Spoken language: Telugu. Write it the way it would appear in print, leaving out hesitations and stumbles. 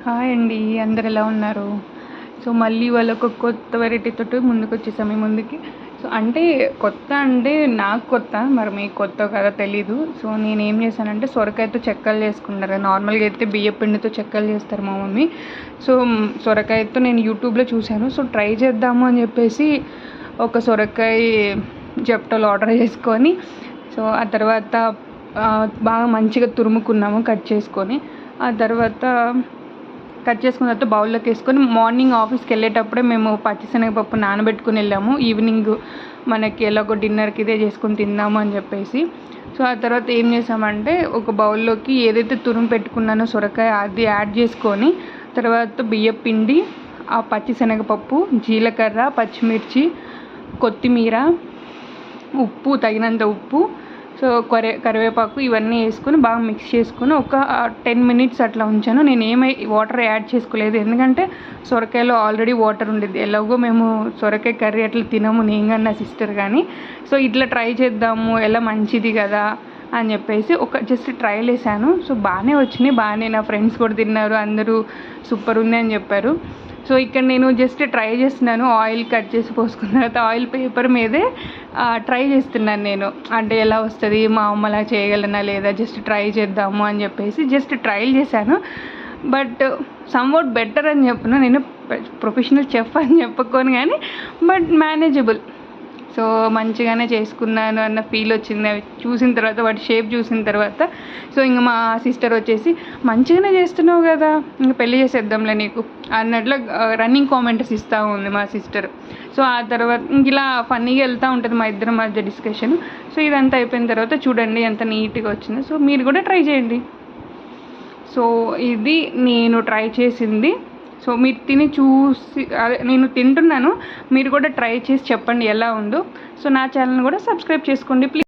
హాయ్ అండి, అందరు ఎలా ఉన్నారు? సో మళ్ళీ వాళ్ళొక కొత్త వెరైటీతోటి ముందుకొచ్చేసాము మీ ముందుకి. సో అంటే కొత్త అంటే నాకు కొత్త, మరి మీకు కొత్త కదా తెలీదు. సో నేనేం చేశానంటే సొరకాయతో చెక్కలు చేసుకుంటారు. నార్మల్గా అయితే బియ్యం పిండితో చెక్కలు చేస్తారు మా మమ్మీ. సో సొరకాయతో నేను యూట్యూబ్లో చూశాను. సో ట్రై చేద్దాము అని చెప్పేసి ఒక సొరకాయ జెప్టోలో ఆర్డర్ చేసుకొని, సో ఆ తర్వాత బాగా మంచిగా తురుముకున్నాము కట్ చేసుకొని. ఆ తర్వాత కట్ చేసుకున్న తర్వాత బౌల్లోకి వేసుకొని మార్నింగ్ ఆఫీస్కి వెళ్ళేటప్పుడే మేము పచ్చిశనగపప్పు నానబెట్టుకుని వెళ్ళాము. ఈవినింగ్ మనకి ఎలాగో డిన్నర్కి ఇదే చేసుకొని తిందాము అని చెప్పేసి. సో ఆ తర్వాత ఏం చేసామంటే ఒక బౌల్లోకి ఏదైతే తురుము పెట్టుకున్నానో సొరకాయ అది యాడ్ చేసుకొని, తర్వాత బియ్యం పిండి, ఆ పచ్చిశనగపప్పు, జీలకర్ర, పచ్చిమిర్చి, కొత్తిమీర, ఉప్పు, తగినంత ఉప్పు, సో కరివేపాకు ఇవన్నీ వేసుకొని బాగా మిక్స్ చేసుకొని ఒక 10 minutes అట్లా ఉంచాను. నేను వాటర్ యాడ్ చేసుకోలేదు, ఎందుకంటే సొరకాయలో ఆల్రెడీ వాటర్ ఉండేది. ఎలాగో మేము సొరకాయ కర్రీ అట్లా తినము, నేను కానీ నా సిస్టర్ కానీ. సో ఇట్లా ట్రై చేద్దాము, ఎలా మంచిది కదా అని చెప్పేసి ఒక జస్ట్ ట్రైల్ వేసాను. సో బాగానే వచ్చినాయి, బాగానే నా ఫ్రెండ్స్ కూడా తిన్నారు, అందరూ సూపర్ ఉంది అని చెప్పారు. సో ఇక్కడ నేను జస్ట్ ట్రై చేస్తున్నాను. ఆయిల్ కట్ చేసి పోసుకున్న తర్వాత ఆయిల్ పేపర్ మీదే ట్రై చేస్తున్నాను నేను, అంటే ఎలా వస్తుంది, మా అమ్మ అలా చేయగలనా లేదా, జస్ట్ ట్రై చేద్దాము అని చెప్పేసి జస్ట్ ట్రైల్ చేశాను. బట్ సమ్వాట్ బెటర్ అని చెప్పను, నేను ప్రొఫెషనల్ చెఫ్ అని చెప్పుకోను కానీ బట్ మేనేజబుల్. సో మంచిగానే చేసుకున్నాను అన్న ఫీల్ వచ్చింది అవి చూసిన తర్వాత, వాటి షేప్ చూసిన తర్వాత. సో ఇంక మా సిస్టర్ వచ్చేసి మంచిగానే చేస్తున్నావు కదా, ఇంకా పెళ్లి చేసేద్దాంలే నీకు అన్నట్లు రన్నింగ్ కామెంట్స్ ఇస్తూ ఉంది మా సిస్టర్. సో ఆ తర్వాత ఇంక ఇలా ఫన్నీగా వెళ్తూ ఉంటుంది మా ఇద్దరి మధ్య డిస్కషన్. సో ఇదంతా అయిపోయిన తర్వాత చూడండి ఎంత నీట్గా వచ్చిందో. సో మీరు కూడా ట్రై చేయండి. సో ఇది నేను ట్రై చేసింది. సో మీరు తిని చూసి, అదే నేను తింటున్నాను, మీరు కూడా ట్రై చేసి చెప్పండి ఎలా ఉందో. సో నా ఛానల్ని కూడా సబ్స్క్రైబ్ చేసుకోండి ప్లీజ్.